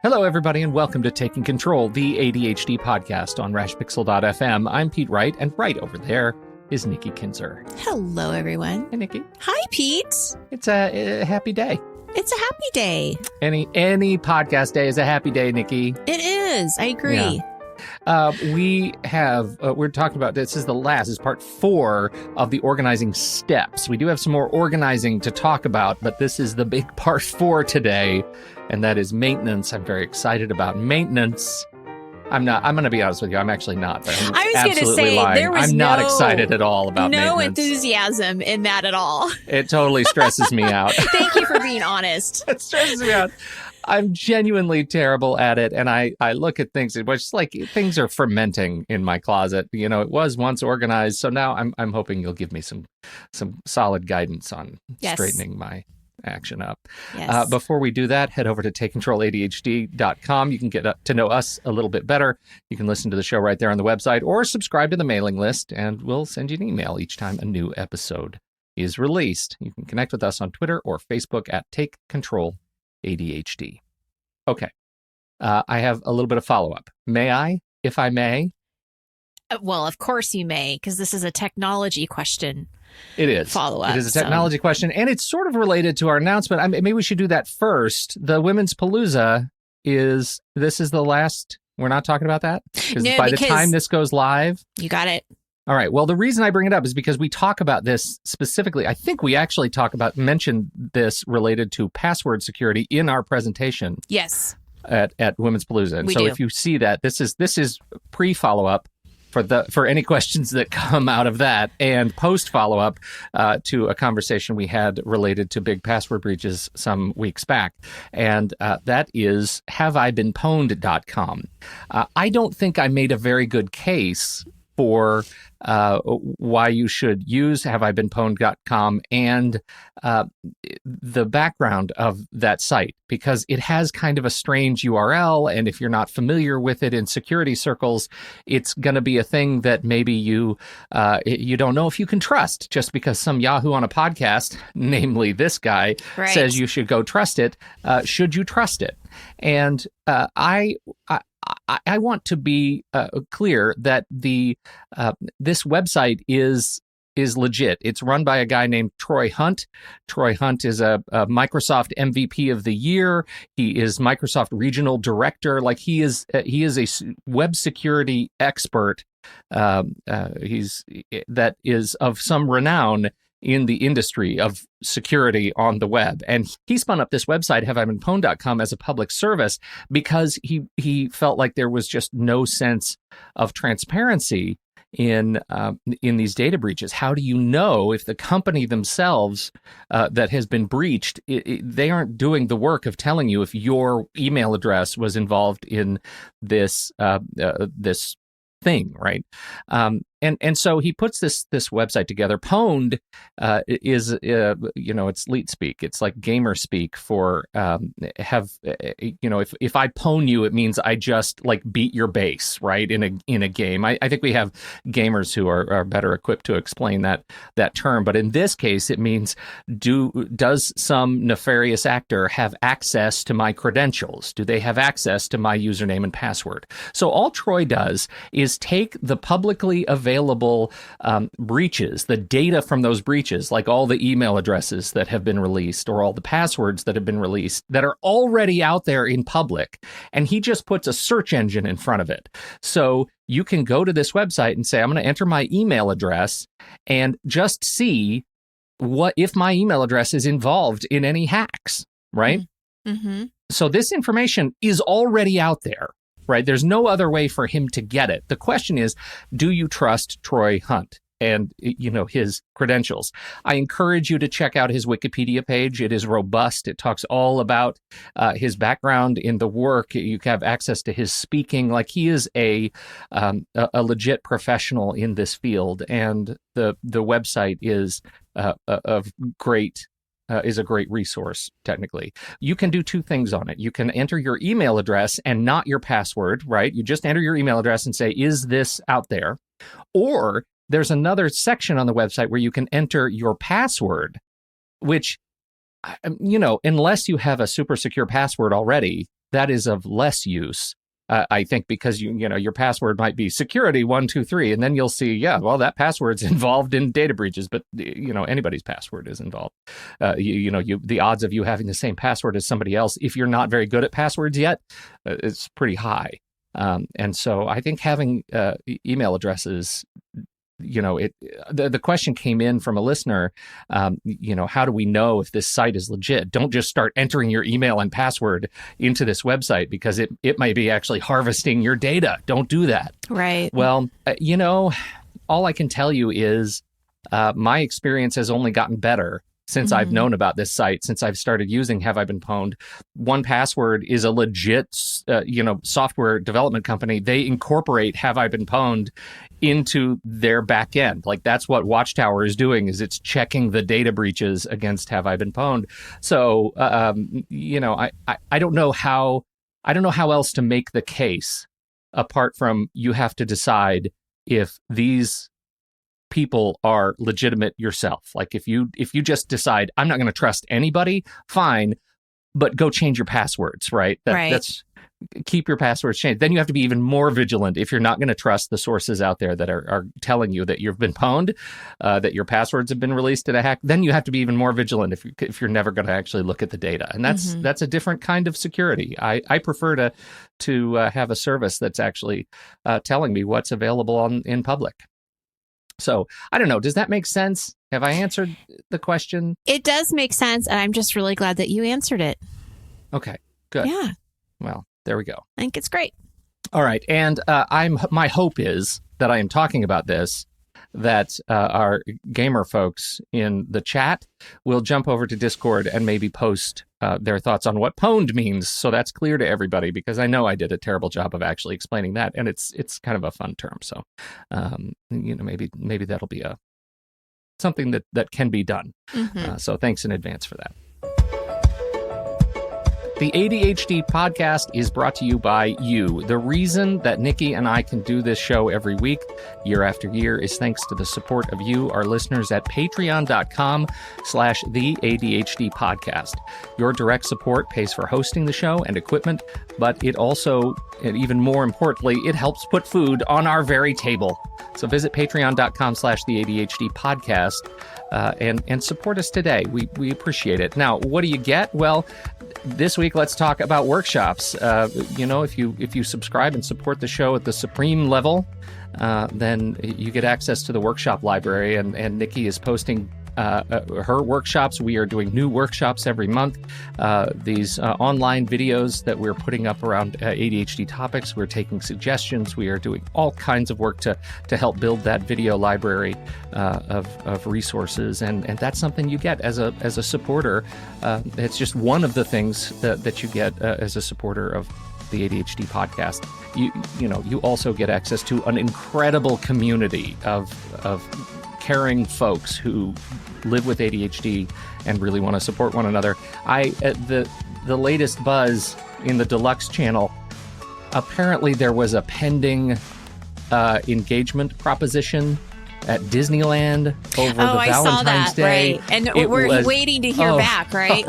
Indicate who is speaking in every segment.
Speaker 1: Hello, everybody, and welcome to Taking Control, the ADHD podcast on rashpixel.fm. I'm Pete Wright, and right over there is Nikki Kinzer.
Speaker 2: Hello, everyone.
Speaker 1: Hey, Nikki.
Speaker 2: Hi, Pete.
Speaker 1: It's a happy day.
Speaker 2: It's a happy day.
Speaker 1: Any podcast day is a happy day, Nikki.
Speaker 2: It is. I agree.
Speaker 1: Yeah. We're talking about, this is part 4 of the organizing steps. We do have some more organizing to talk about, but this is the big part 4 today, and that is maintenance. I'm very excited about maintenance. I'm going to be honest with you. I'm actually not.
Speaker 2: I was going to say, there was
Speaker 1: I'm not excited at all about maintenance.
Speaker 2: No enthusiasm in that at all.
Speaker 1: It totally stresses me out.
Speaker 2: Thank you for being honest.
Speaker 1: It stresses me out. I'm genuinely terrible at it, and I look at things, it's like things are fermenting in my closet. You know, it was once organized, so now I'm hoping you'll give me some solid guidance on straightening my action up.
Speaker 2: Yes.
Speaker 1: Before we do that, head over to takecontroladhd.com. You can get to know us a little bit better. You can listen to the show right there on the website or subscribe to the mailing list, and we'll send you an email each time a new episode is released. You can connect with us on Twitter or Facebook at Take Control ADHD. Okay. I have a little bit of follow-up. May I, if I may?
Speaker 2: Well, of course you may, because this is a technology question.
Speaker 1: It is.
Speaker 2: Follow-up.
Speaker 1: It is a technology question, and it's sort of related to our announcement. Maybe we should do that first. The Women's Palooza is the last. We're not talking about that?
Speaker 2: No,
Speaker 1: by the time this goes live.
Speaker 2: You got it.
Speaker 1: All right. Well, the reason I bring it up is because we talk about this specifically. I think we actually mention this related to password security in our presentation.
Speaker 2: Yes.
Speaker 1: At Women's Palooza. And so if you see that, this is pre-follow-up for any questions that come out of that, and post-follow-up to a conversation we had related to big password breaches some weeks back. And that is haveibeenpwned.com. I don't think I made a very good case for why you should use haveibeenpwned.com and the background of that site, because it has kind of a strange URL, and if you're not familiar with it in security circles, it's going to be a thing that maybe you don't know if you can trust, just because some Yahoo on a podcast, namely this guy, says you should go trust it. Should you trust it? And I want to be clear that this website is legit. It's run by a guy named Troy Hunt. Troy Hunt is a Microsoft MVP of the year. He is Microsoft Regional Director. Like he is a web security expert. That is of some renown in the industry of security on the web. And he spun up this website, haveibeenpwned.com, as a public service because he felt like there was just no sense of transparency in these data breaches. How do you know if the company themselves that has been breached, they aren't doing the work of telling you if your email address was involved in this thing, right? And so he puts this website together. Pwned is it's leet speak. It's like gamer speak for if I pwn you, it means I just like beat your base, right? In a game. I think we have gamers who are better equipped to explain that term. But in this case, it means does some nefarious actor have access to my credentials? Do they have access to my username and password? So all Troy does is take the publicly available breaches, the data from those breaches, like all the email addresses that have been released or all the passwords that have been released that are already out there in public, and he just puts a search engine in front of it. So you can go to this website and say, I'm going to enter my email address and just see what if my email address is involved in any hacks, right?
Speaker 2: Mm-hmm.
Speaker 1: So this information is already out there. Right? There's no other way for him to get it. The question is, do you trust Troy Hunt and, his credentials? I encourage you to check out his Wikipedia page. It is robust. It talks all about his background in the work. You have access to his speaking. Like he is a legit professional in this field, and the website is is a great resource, technically. You can do two things on it. You can enter your email address and not your password, right? You just enter your email address and say, is this out there? Or there's another section on the website where you can enter your password, which, unless you have a super secure password already, that is of less use. I think because your password might be security123, and then you'll see, that password's involved in data breaches, but anybody's password is involved. The odds of you having the same password as somebody else, if you're not very good at passwords yet, it's pretty high. And so I think having email addresses, the question came in from a listener, how do we know if this site is legit? Don't just start entering your email and password into this website because it might be actually harvesting your data. Don't do that.
Speaker 2: Right.
Speaker 1: Well, all I can tell you is my experience has only gotten better since I've known about this site, since I've started using Have I Been Pwned. 1Password is a legit, software development company. They incorporate Have I Been Pwned into their back end. Like, that's what Watchtower is doing, is it's checking the data breaches against Have I Been Pwned. So, I don't know how else to make the case apart from you have to decide if these people are legitimate yourself. Like, if you just decide I'm not going to trust anybody, fine, but go change your passwords, right? That's keep your passwords changed. Then you have to be even more vigilant if you're not going to trust the sources out there that are telling you that you've been pwned, that your passwords have been released in a hack. Then you have to be even more vigilant if you're never going to actually look at the data. And that's a different kind of security. I prefer to have a service that's actually telling me what's available in public. So I don't know. Does that make sense? Have I answered the question?
Speaker 2: It does make sense. And I'm just really glad that you answered it.
Speaker 1: Okay, good.
Speaker 2: Yeah.
Speaker 1: Well, there we go.
Speaker 2: I think it's great.
Speaker 1: All right. And my hope is that I am talking about this, that our gamer folks in the chat will jump over to Discord and maybe post their thoughts on what pwned means. So that's clear to everybody, because I know I did a terrible job of actually explaining that. And it's kind of a fun term. So, maybe that'll be something that can be done. So thanks in advance for that. The ADHD podcast is brought to you by you. The reason that Nikki and I can do this show every week, year after year, is thanks to the support of you, our listeners, at patreon.com/the ADHD podcast. Your direct support pays for hosting the show and equipment, but it also, and even more importantly, it helps put food on our very table. So visit patreon.com/the ADHD podcast and support us today. We appreciate it. Now, what do you get? Well, this week, let's talk about workshops. If you subscribe and support the show at the supreme level, then you get access to the workshop library. And Nikki is posting her workshops. We are doing new workshops every month. These online videos that we're putting up around ADHD topics. We're taking suggestions. We are doing all kinds of work to help build that video library of resources, and that's something you get as a supporter. It's just one of the things that you get as a supporter of the ADHD podcast. You also get access to an incredible community of caring folks who live with ADHD and really want to support one another. The latest buzz in the Deluxe channel, apparently there was a pending engagement proposition at Disneyland over the Valentine's
Speaker 2: saw that,
Speaker 1: Day.
Speaker 2: Right. And we're waiting to hear back, right?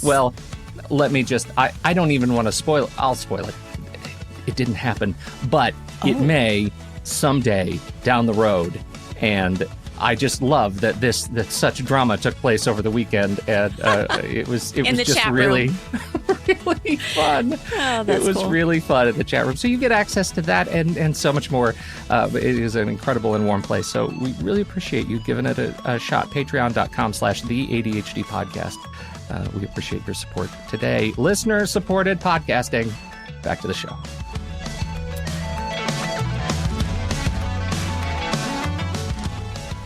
Speaker 1: Well, let me just, I don't even want to spoil it. I'll spoil it. It didn't happen, but it may someday down the road. And I just love that such drama took place over the weekend, and it was just really, really fun.
Speaker 2: Oh, that's
Speaker 1: it was
Speaker 2: cool.
Speaker 1: really fun at the chat room. So you get access to that and so much more. It is an incredible and warm place. So we really appreciate you giving it a shot. Patreon.com/the ADHD podcast. We appreciate your support today. Listener-supported podcasting. Back to the show.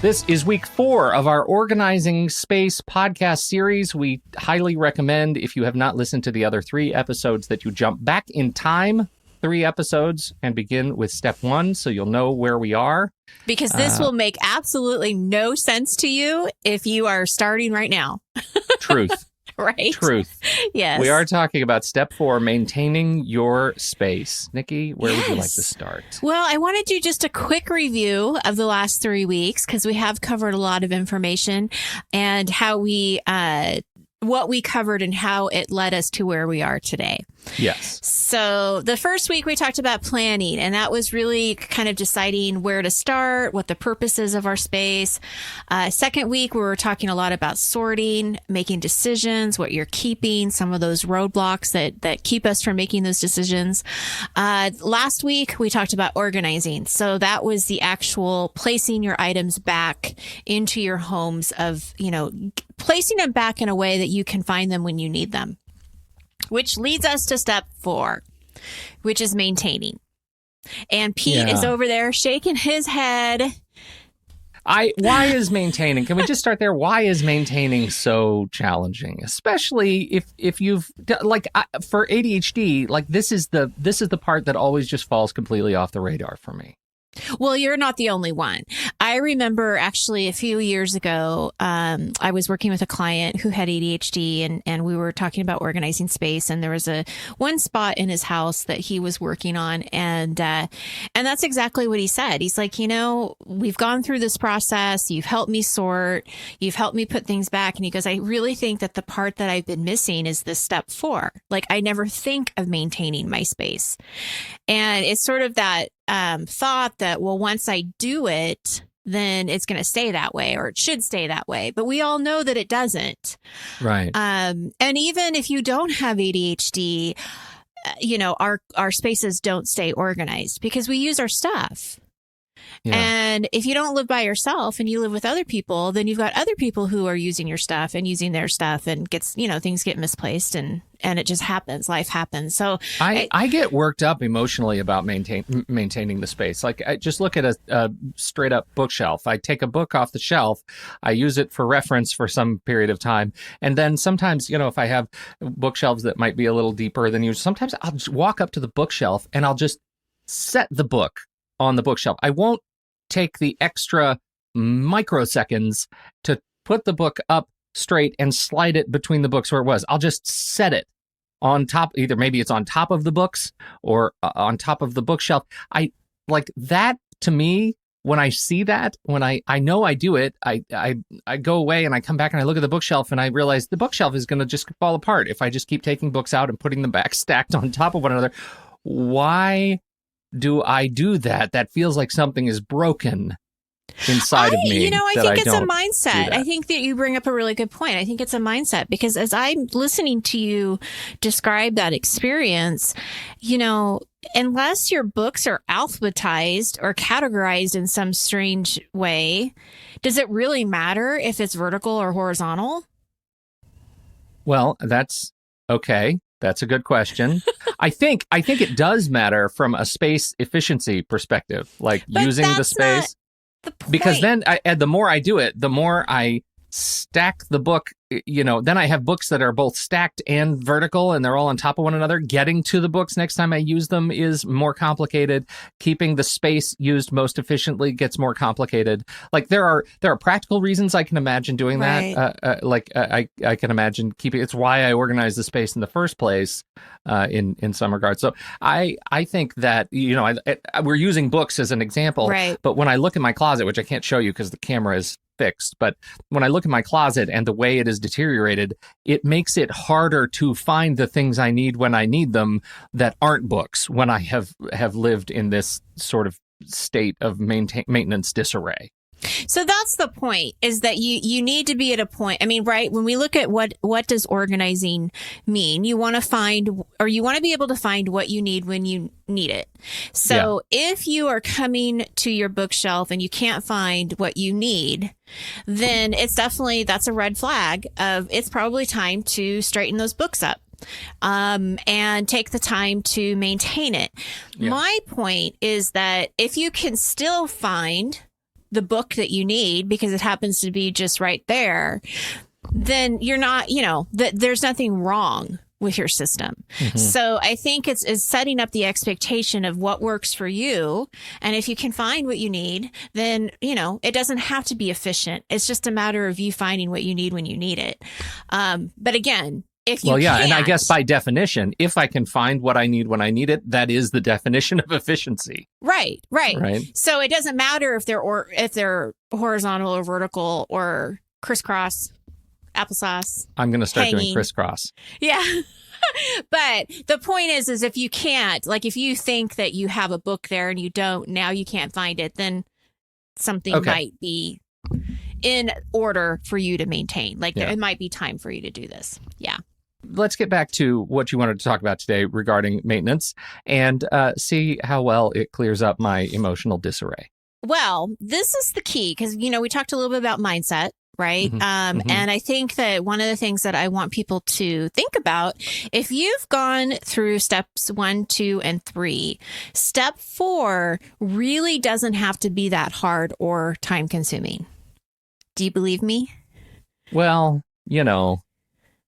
Speaker 1: This is week 4 of our Organizing Space podcast series. We highly recommend, if you have not listened to the other 3 episodes, that you jump back in time 3 episodes and begin with step 1 so you'll know where we are.
Speaker 2: Because this will make absolutely no sense to you if you are starting right now.
Speaker 1: Truth.
Speaker 2: Right?
Speaker 1: Truth.
Speaker 2: Yes.
Speaker 1: We are talking about step 4, maintaining your space. Nikki, where would you like to start?
Speaker 2: Well, I want to do just a quick review of the last 3 weeks because we have covered a lot of information and how we what we covered and how it led us to where we are today.
Speaker 1: Yes.
Speaker 2: So the first week we talked about planning, and that was really kind of deciding where to start, what the purpose is of our space. Second week, we were talking a lot about sorting, making decisions, what you're keeping, some of those roadblocks that keep us from making those decisions. Last week, we talked about organizing. So that was the actual placing your items back into your homes of, placing them back in a way that you can find them when you need them. Which leads us to step 4, which is maintaining. And Pete is over there shaking his head.
Speaker 1: Why is maintaining? Can we just start there? Why is maintaining so challenging? Especially if you've for ADHD, this is the part that always just falls completely off the radar for me.
Speaker 2: Well, you're not the only one. I remember actually a few years ago, I was working with a client who had ADHD and we were talking about organizing space, and there was one spot in his house that he was working on. And that's exactly what he said. He's like, we've gone through this process. You've helped me sort. You've helped me put things back. And he goes, I really think that the part that I've been missing is this step 4. I never think of maintaining my space. And it's sort of that thought that, well, once I do it, then it's going to stay that way, or it should stay that way. But we all know that it doesn't.
Speaker 1: Right.
Speaker 2: And even if you don't have ADHD, our spaces don't stay organized because we use our stuff. Yeah. And if you don't live by yourself and you live with other people, then you've got other people who are using your stuff and using their stuff, and things get misplaced and it just happens. Life happens. So
Speaker 1: I get worked up emotionally about maintaining the space. I just look at a straight up bookshelf. I take a book off the shelf. I use it for reference for some period of time. And then sometimes, if I have bookshelves that might be a little deeper than usual, sometimes I'll just walk up to the bookshelf and I'll just set the book on the bookshelf. I won't take the extra microseconds to put the book up straight and slide it between the books where it was. I'll just set it on top. Either maybe it's on top of the books or on top of the bookshelf. I like that. To me, when I see that, when I know I do it, I go away and I come back and I look at the bookshelf and I realize the bookshelf is going to just fall apart if I just keep taking books out and putting them back stacked on top of one another. Why do I do that? That feels like something is broken inside of me.
Speaker 2: I think it's a mindset. I think that you bring up a really good point. I think it's a mindset because as I'm listening to you describe that experience, unless your books are alphabetized or categorized in some strange way, does it really matter if it's vertical or horizontal?
Speaker 1: Well, that's okay. That's a good question. I think it does matter from a space efficiency perspective, using the space. Because then the more I do it, the more I stack the book, then I have books that are both stacked and vertical and they're all on top of one another. Getting to the books next time I use them is more complicated. Keeping the space used most efficiently gets more complicated. There are practical reasons I can imagine doing that. I can imagine keeping, it's why I organize the space in the first place in some regards. So I think that, we're using books as an example,
Speaker 2: right.
Speaker 1: But when I look in my closet, which I can't show you because the camera is fixed, but when I look at my closet and the way it is deteriorated, it makes it harder to find the things I need when I need them that aren't books, when I have lived in this sort of state of maintenance disarray.
Speaker 2: So that's the point, is that you need to be at a point. I mean, right, when we look at what does organizing mean, you want to find, or you want to be able to find what you need when you need it. So if you are coming to your bookshelf and you can't find what you need, then that's a red flag of it's probably time to straighten those books up. And take the time to maintain it. Yeah. My point is that if you can still find the book that you need because it happens to be just right there, then you're not, there's nothing wrong with your system. Mm-hmm. So I think it's setting up the expectation of what works for you. And if you can find what you need, then, it doesn't have to be efficient. It's just a matter of you finding what you need when you need it. But again,
Speaker 1: and I guess by definition, if I can find what I need when I need it, that is the definition of efficiency.
Speaker 2: Right. So it doesn't matter if they're horizontal or vertical or crisscross. applesauce.
Speaker 1: I'm going to start
Speaker 2: hanging.
Speaker 1: doing crisscross.
Speaker 2: Yeah. But the point is if you can't, like if you think that you have a book there and you don't, now you can't find it, then something might be in order for you to maintain. Like it might be time for you to do this. Yeah.
Speaker 1: Let's get back to what you wanted to talk about today regarding maintenance and see how well it clears up my emotional disarray.
Speaker 2: Well, this is the key because, we talked a little bit about mindset. Right. And I think that one of the things that I want people to think about, if you've gone through steps 1, 2, and 3, step 4 really doesn't have to be that hard or time consuming. Do you believe me?
Speaker 1: Well,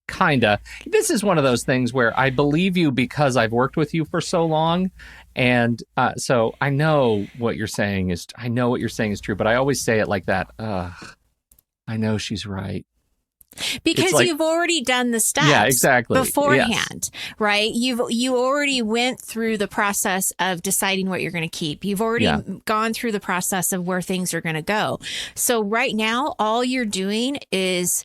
Speaker 1: kinda. This is one of those things where I believe you because I've worked with you for so long. And so I know what you're saying is true, but I always say it like that. I know she's right.
Speaker 2: Because you've already done the steps beforehand, right? You already went through the process of deciding what you're going to keep. You've already gone through the process of where things are going to go. So right now, all you're doing is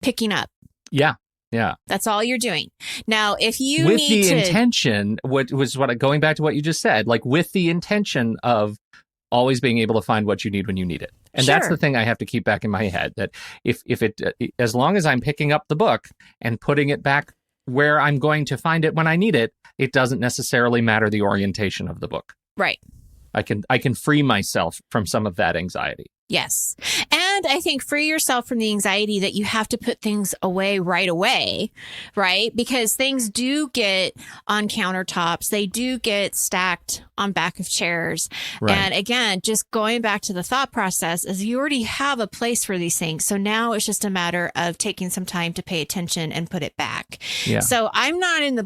Speaker 2: picking up. Yeah. Yeah. That's all you're doing. Now, if you
Speaker 1: with the intention, going back to what you just said, like with the intention of always being able to find what you need when you need it. And that's the thing I have to keep back in my head, that if as long as I'm picking up the book and putting it back where I'm going to find it when I need it, it doesn't necessarily matter the orientation of the book.
Speaker 2: Right.
Speaker 1: I can free myself from some of that anxiety.
Speaker 2: Yes. And I think free yourself from the anxiety that you have to put things away, right? Because things do get on countertops. They do get stacked on back of chairs. Right. And again, just going back to the thought process is you already have a place for these things. So now it's just a matter of taking some time to pay attention and put it back. Yeah. So I'm not in the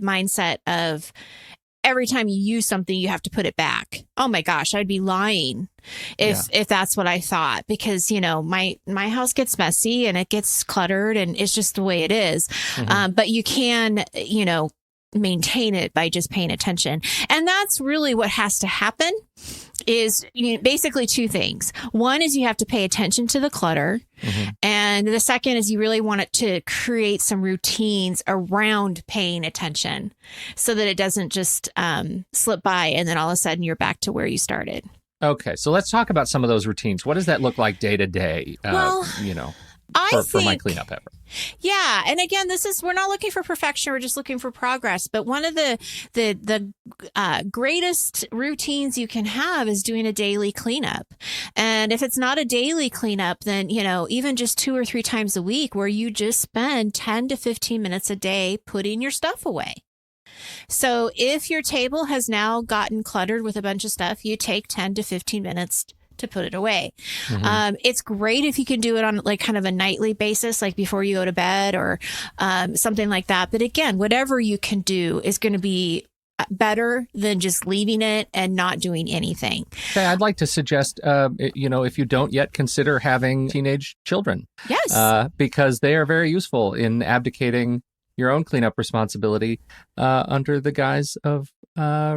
Speaker 2: mindset of every time you use something, you have to put it back. Oh my gosh, I'd be lying if that's what I thought, because, my house gets messy and it gets cluttered and it's just the way it is. Mm-hmm. But you can, maintain it by just paying attention. And that's really what has to happen is basically 2 things. One is you have to pay attention to the clutter. Mm-hmm. And the second is you really want it to create some routines around paying attention so that it doesn't just slip by and then all of a sudden you're back to where you started.
Speaker 1: Okay. So let's talk about some of those routines. What does that look like day to day? For my cleanup effort.
Speaker 2: Yeah. And again, we're not looking for perfection. We're just looking for progress. But one of the greatest routines you can have is doing a daily cleanup. And if it's not a daily cleanup, then, even just 2 or 3 times a week where you just spend 10 to 15 minutes a day putting your stuff away. So if your table has now gotten cluttered with a bunch of stuff, you take 10 to 15 minutes to put it away. Mm-hmm. It's great if you can do it on like kind of a nightly basis, like before you go to bed or something like that. But again, whatever you can do is going to be better than just leaving it and not doing anything.
Speaker 1: Okay, I'd like to suggest, if you don't yet consider having teenage children.
Speaker 2: Yes.
Speaker 1: Because they are very useful in abdicating your own cleanup responsibility under the guise of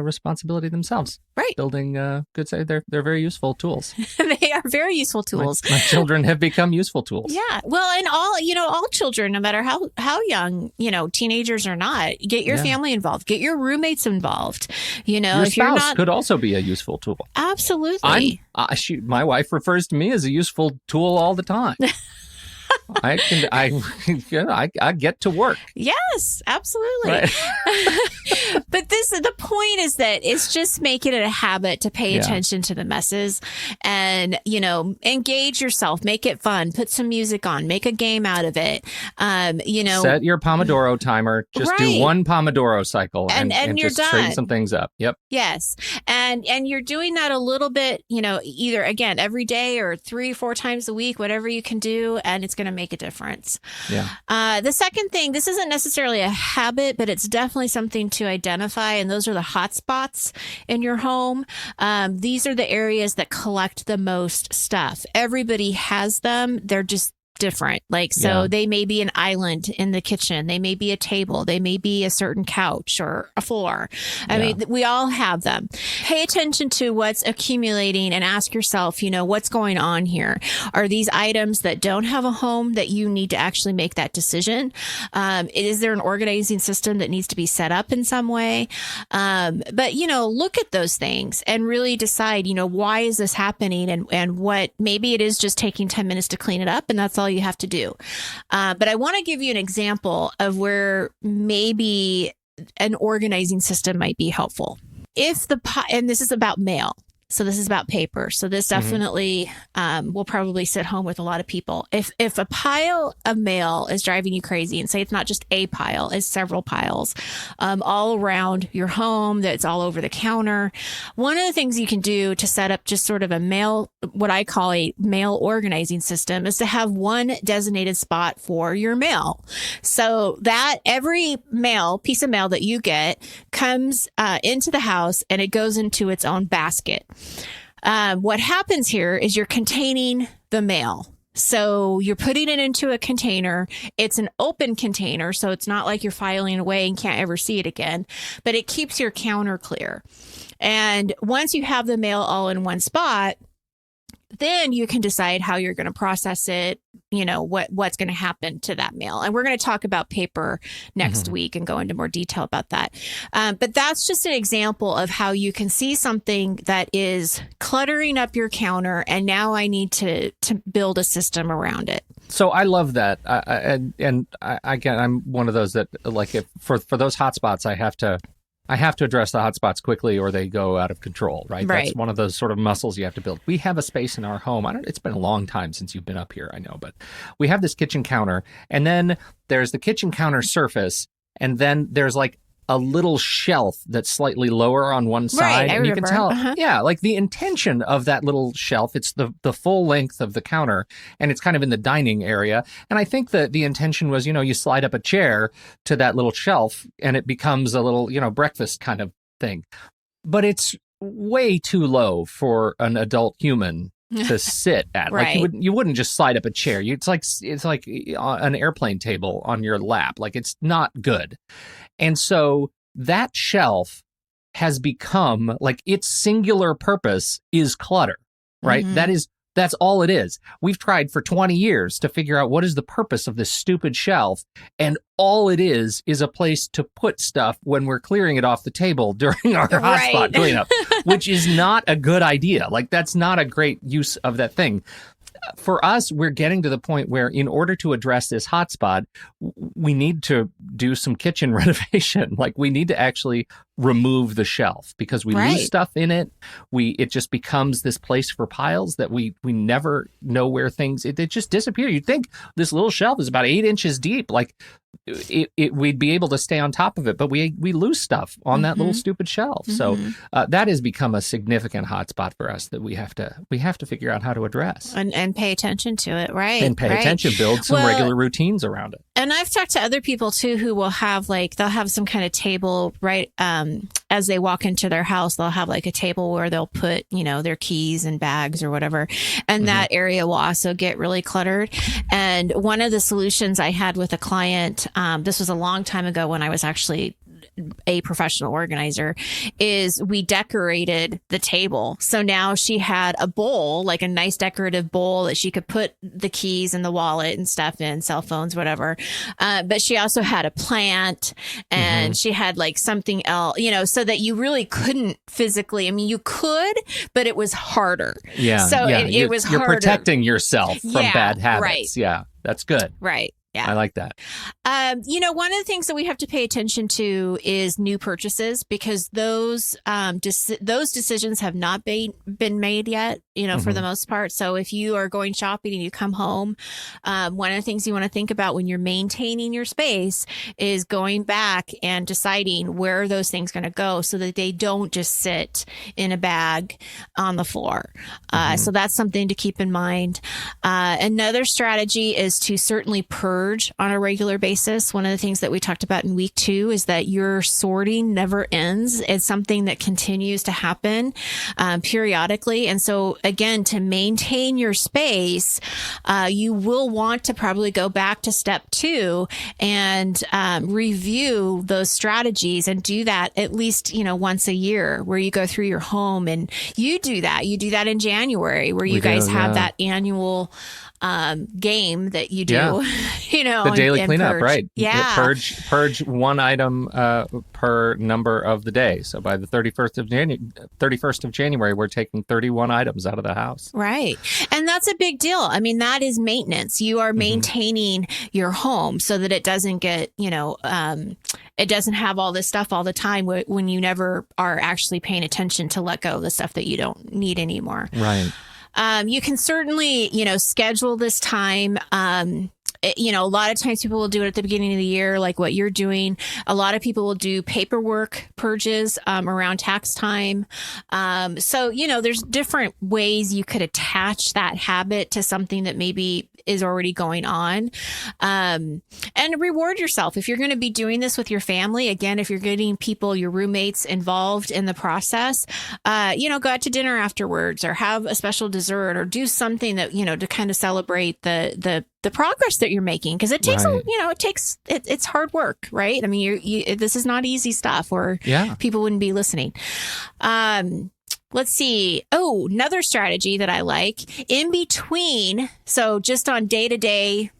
Speaker 1: responsibility themselves.
Speaker 2: Right.
Speaker 1: Building good side. They're very useful tools.
Speaker 2: They are very useful tools.
Speaker 1: My children have become useful tools.
Speaker 2: Yeah. Well, and all children, no matter how young, teenagers or not, get your family involved, get your roommates involved.
Speaker 1: Your spouse could also be a useful tool.
Speaker 2: Absolutely.
Speaker 1: My wife refers to me as a useful tool all the time. I get to work.
Speaker 2: Yes, absolutely.
Speaker 1: Right.
Speaker 2: But the point is that it's just making it a habit to pay attention to the messes and, engage yourself, make it fun, put some music on, make a game out of it.
Speaker 1: Set your Pomodoro timer, just do one Pomodoro cycle and
Speaker 2: you're
Speaker 1: just
Speaker 2: done.
Speaker 1: straighten some things up. Yep.
Speaker 2: Yes. And you're doing that a little bit, either again, every day or 3 or 4 times a week, whatever you can do. And it's going to make a difference.
Speaker 1: Yeah.
Speaker 2: The second thing, this isn't necessarily a habit, but it's definitely something to identify. And those are the hot spots in your home. These are the areas that collect the most stuff. Everybody has them. They're just different. Like, so they may be an island in the kitchen. They may be a table. They may be a certain couch or a floor. I mean, we all have them. Pay attention to what's accumulating and ask yourself, what's going on here? Are these items that don't have a home that you need to actually make that decision? Is there an organizing system that needs to be set up in some way? But, look at those things and really decide, why is this happening and what, maybe it is just taking 10 minutes to clean it up and that's all you have to do. But I want to give you an example of where maybe an organizing system might be helpful. And this is about mail. So this is about paper. So this definitely will probably sit home with a lot of people. If a pile of mail is driving you crazy, and say it's not just a pile, it's several piles all around your home, that's all over the counter. One of the things you can do to set up just sort of a mail, what I call a mail organizing system, is to have one designated spot for your mail. So that every piece of mail that you get comes into the house and it goes into its own basket. What happens here is you're containing the mail. So you're putting it into a container. It's an open container, so it's not like you're filing away and can't ever see it again, but it keeps your counter clear. And once you have the mail all in one spot, then you can decide how you're going to process it, what's going to happen to that mail. And we're going to talk about paper next week and go into more detail about that. But that's just an example of how you can see something that is cluttering up your counter, and now I need to build a system around it.
Speaker 1: So I love that. Again, I'm one of those that, like, if for those hotspots, I have to address the hotspots quickly or they go out of control, right? That's one of those sort of muscles you have to build. We have a space in our home. It's been a long time since you've been up here, I know, but we have this kitchen counter, and then there's the kitchen counter surface, and then there's like a little shelf that's slightly lower on one side. And you can tell, like the intention of that little shelf, it's the full length of the counter, and it's kind of in the dining area. And I think that the intention was, you slide up a chair to that little shelf and it becomes a little, breakfast kind of thing. But it's way too low for an adult human to sit at. Like you wouldn't just slide up a chair. It's like an airplane table on your lap. Like, it's not good. And so that shelf has become, like, its singular purpose is clutter, right? That's all it is. We've tried for 20 years to figure out what is the purpose of this stupid shelf, and all it is a place to put stuff when we're clearing it off the table during our hotspot cleanup, which is not a good idea. Like, that's not a great use of that thing. For us, we're getting to the point where, in order to address this hotspot, we need to do some kitchen renovation. Like, we need to actually remove the shelf because we lose stuff in it. It just becomes this place for piles that we never know where things, it just disappear. You'd think this little shelf is about 8 inches deep. Like, we'd be able to stay on top of it, but we lose stuff on that little stupid shelf. So that has become a significant hotspot for us that we have to figure out how to address
Speaker 2: and pay attention to it, right?
Speaker 1: And pay attention, build some regular routines around it.
Speaker 2: And I've talked to other people too who will have they'll have some kind of table, right? As they walk into their house, they'll have like a table where they'll put, their keys and bags or whatever. And that area will also get really cluttered. And one of the solutions I had with a client, this was a long time ago when I was actually a professional organizer, is we decorated the table. So now she had a bowl, like a nice decorative bowl that she could put the keys and the wallet and stuff in, cell phones, whatever. But she also had a plant, and she had like something else, so that you really couldn't physically, you could, but it was harder.
Speaker 1: Yeah.
Speaker 2: So it was harder.
Speaker 1: You're protecting yourself from bad habits.
Speaker 2: Right.
Speaker 1: Yeah. That's good.
Speaker 2: Right. Yeah.
Speaker 1: I like that.
Speaker 2: One of the things that we have to pay attention to is new purchases, because those decisions have not been made yet, for the most part. So if you are going shopping and you come home, one of the things you want to think about when you're maintaining your space is going back and deciding where are those things going to go so that they don't just sit in a bag on the floor. So that's something to keep in mind. Another strategy is to certainly purge purge on a regular basis. One of the things that we talked about in week 2 is that your sorting never ends. It's something that continues to happen periodically. And so again, to maintain your space, you will want to probably go back to step 2 and review those strategies, and do that at least, once a year, where you go through your home. And you do that in January, where you guys have that annual game that you do,
Speaker 1: the daily cleanup,
Speaker 2: purge.
Speaker 1: Right?
Speaker 2: Yeah.
Speaker 1: Purge one item per number of the day. So by the 31st of January, we're taking 31 items out of the house.
Speaker 2: Right. And that's a big deal. I mean, that is maintenance. You are maintaining your home so that it doesn't get, it doesn't have all this stuff all the time when you never are actually paying attention to let go of the stuff that you don't need anymore.
Speaker 1: Right.
Speaker 2: You can certainly, schedule this time. A lot of times people will do it at the beginning of the year, like what you're doing. A lot of people will do paperwork purges around tax time. So, there's different ways you could attach that habit to something that maybe is already going on. And reward yourself. If you're going to be doing this with your family, again, if you're getting people, your roommates involved in the process, go out to dinner afterwards, or have a special dessert, or do something that, to kind of celebrate the progress that you're making. Cause it takes, it's hard work, right? I mean, this is not easy stuff, or people wouldn't be listening. Let's see. Oh, another strategy that I like in between. So just on day-to-day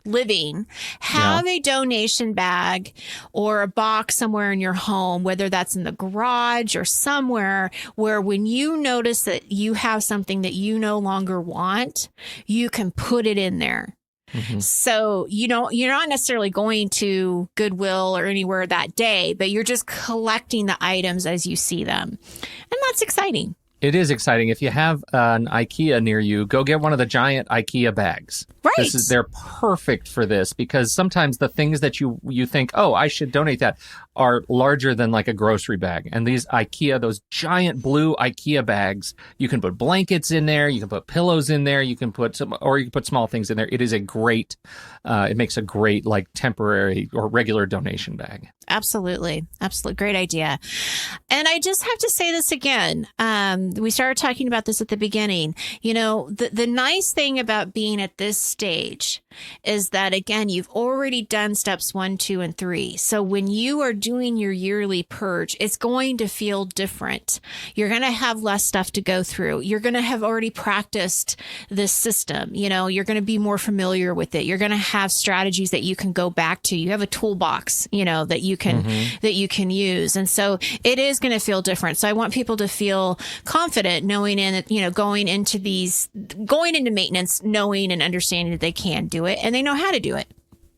Speaker 2: living, have a donation bag or a box somewhere in your home, whether that's in the garage or somewhere, where when you notice that you have something that you no longer want, you can put it in there. Mm-hmm. So, you're not necessarily going to Goodwill or anywhere that day, but you're just collecting the items as you see them. And that's exciting.
Speaker 1: It is exciting. If you have an IKEA near you, go get one of the giant IKEA bags.
Speaker 2: Right.
Speaker 1: They're perfect for this, because sometimes the things that you think, oh, I should donate that, are larger than like a grocery bag. And these IKEA, those giant blue IKEA bags, you can put blankets in there, you can put pillows in there, you can put small things in there. It is it makes a great like temporary or regular donation bag.
Speaker 2: Absolutely. Absolutely. Great idea. And I just have to say this again. We started talking about this at the beginning. The nice thing about being at this stage is that, again, you've already done steps 1, 2, and 3. So when you are doing your yearly purge, it's going to feel different. You're going to have less stuff to go through. You're going to have already practiced this system. You're going to be more familiar with it. You're going to have strategies that you can go back to. You have a toolbox, that you can use. And so it is going to feel different. So I want people to feel confident knowing going into maintenance, knowing and understanding that they can do it and they know how to do it.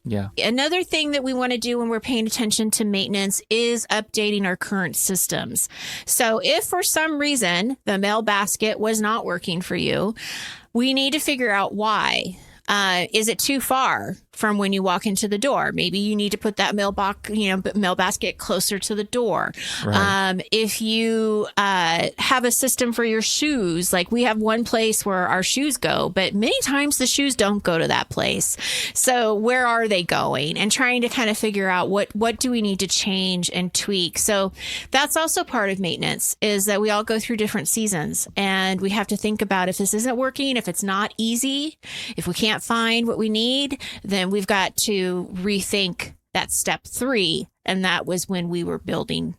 Speaker 1: Yeah.
Speaker 2: Another thing that we want to do when we're paying attention to maintenance is updating our current systems. So if for some reason the mail basket was not working for you, we need to figure out why. Is it too far from when you walk into the door? Maybe you need to put that mail basket closer to the door. Right. If you have a system for your shoes, like we have one place where our shoes go, but many times the shoes don't go to that place. So where are they going? And trying to kind of figure out what do we need to change and tweak. So that's also part of maintenance, is that we all go through different seasons, and we have to think about if this isn't working, if it's not easy, if we can't find what we need, then we've got to rethink that step 3. And that was when we were building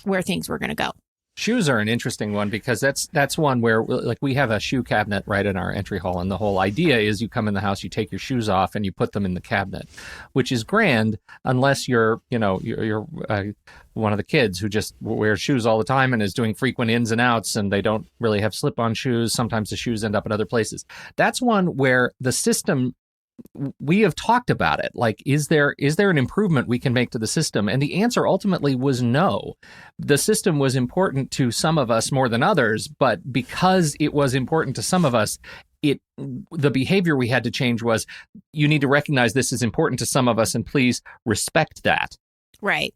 Speaker 2: where things were going to go.
Speaker 1: Shoes are an interesting one, because that's one where, like, we have a shoe cabinet right in our entry hall, and the whole idea is you come in the house, you take your shoes off, and you put them in the cabinet, which is grand unless you're one of the kids who just wears shoes all the time and is doing frequent ins and outs, and they don't really have slip-on shoes. Sometimes the shoes end up in other places. That's one where the system, we have talked about it. Like, is there an improvement we can make to the system? And the answer ultimately was no. The system was important to some of us more than others, but because it was important to some of us, the behavior we had to change was, you need to recognize this is important to some of us, and please respect that.
Speaker 2: Right.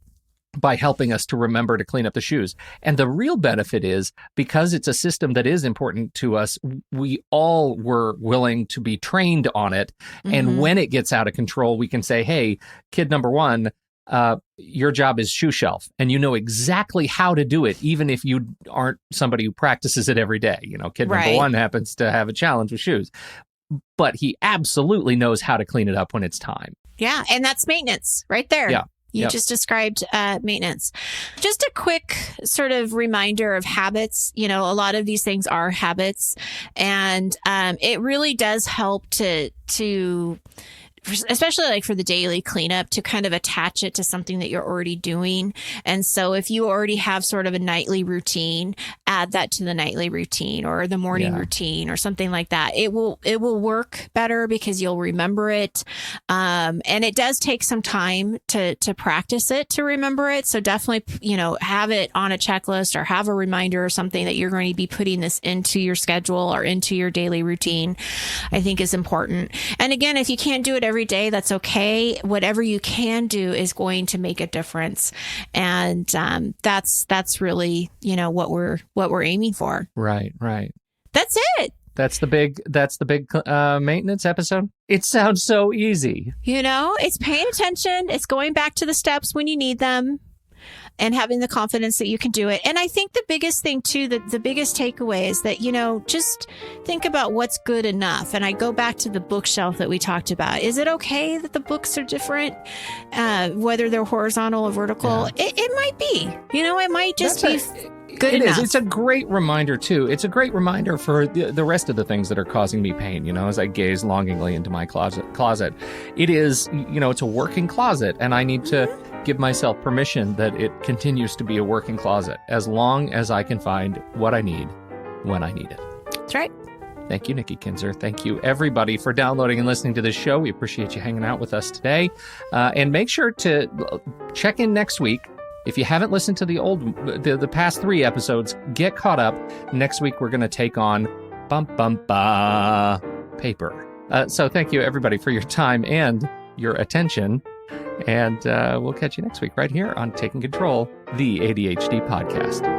Speaker 1: by helping us to remember to clean up the shoes. And the real benefit is because it's a system that is important to us, we all were willing to be trained on it. Mm-hmm. And when it gets out of control, we can say, hey, kid number one, your job is shoe shelf, and you know exactly how to do it, even if you aren't somebody who practices it every day. Kid number one happens to have a challenge with shoes, but he absolutely knows how to clean it up when it's time.
Speaker 2: Yeah. And that's maintenance right there.
Speaker 1: Yeah.
Speaker 2: You just described maintenance. Just a quick sort of reminder of habits. A lot of these things are habits, and it really does help to especially like for the daily cleanup, to kind of attach it to something that you're already doing. And so if you already have sort of a nightly routine, add that to the nightly routine or the morning routine or something like that. It will work better because you'll remember it. And it does take some time to practice it, to remember it. So definitely, have it on a checklist or have a reminder or something that you're going to be putting this into your schedule or into your daily routine, I think is important. And again, if you can't do it every day, that's okay. Whatever you can do is going to make a difference. And that's really, what we're aiming for.
Speaker 1: Right.
Speaker 2: That's it.
Speaker 1: That's the big maintenance episode. It sounds so easy.
Speaker 2: It's paying attention. It's going back to the steps when you need them and having the confidence that you can do it. And I think the biggest thing too, the biggest takeaway is that, just think about what's good enough. And I go back to the bookshelf that we talked about. Is it okay that the books are different, whether they're horizontal or vertical? Yeah. It might be, it might just be good enough.
Speaker 1: It is. It's a great reminder too. It's a great reminder for the rest of the things that are causing me pain, as I gaze longingly into my closet. It is, it's a working closet, and I need to give myself permission that it continues to be a working closet as long as I can find what I need when I need it.
Speaker 2: That's right.
Speaker 1: Thank you, Nikki Kinzer. Thank you, everybody, for downloading and listening to this show. We appreciate you hanging out with us today. And make sure to check in next week. If you haven't listened to the past 3 episodes, get caught up. Next week, we're going to take on paper. So thank you, everybody, for your time and your attention. And we'll catch you next week right here on Taking Control, the ADHD podcast.